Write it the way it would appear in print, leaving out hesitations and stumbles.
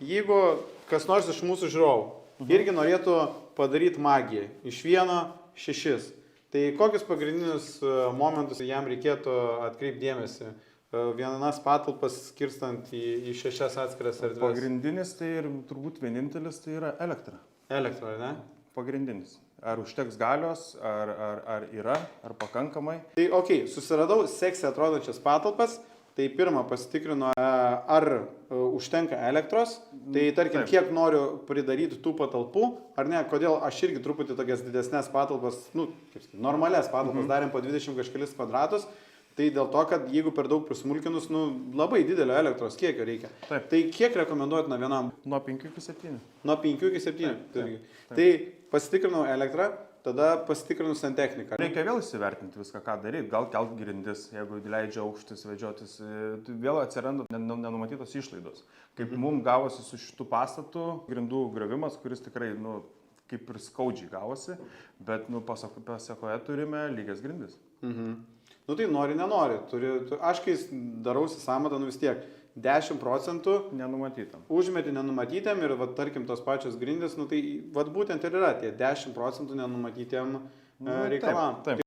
jeigu kas nors iš mūsų žiūrovų irgi norėtų padaryti magiją iš 1-6, tai kokius pagrindinius momentus jam reikėtų atkreipti dėmesį? Vienas patalpas skirstant į 6 atskiras erdves. Pagrindinis tai ir turbūt vienintelis tai yra elektra. Elektra, ne? Pagrindinis. Ar užteks galios, ar yra, ar pakankamai. Tai susiradau seksiai atrodančias patalpas, tai pirmą pasitikrinu, ar užtenka elektros, tai tarkim, kiek noriu pridaryti tų patalpų, ar ne, kodėl aš irgi truputį tokias didesnės patalpas, normalias patalpas darėm po 20 kažkelis kvadratus, tai dėl to, kad jeigu per daug prismulkinus, labai didelio elektros kiekio reikia. Taip. Tai kiek rekomenduotina vienam? Nuo 5 iki 7. Nuo 5 iki 7. Taip. Tai pasitikrinau elektrą, tada pasitikrinau santechniką. Reikia vėl įsivertinti viską, ką daryti. Gal kelt grindis, jeigu leidžia aukštis, vedžiotis. Vėl atsiranda nenumatytos išlaidos. Kaip mums gavosi su šitų pastatų grindų gravimas, kuris tikrai, kaip ir skaudžiai gavosi, bet pasakoje turime lygias grindis. Tai nori, nenori. Aš kai darausi sąmatą, vis tiek 10% nenumatytam. Užmeti nenumatytėm ir, tarkim, tos pačios grindys, tai būtent ir yra tie 10% nenumatytėm reikalam. Taip.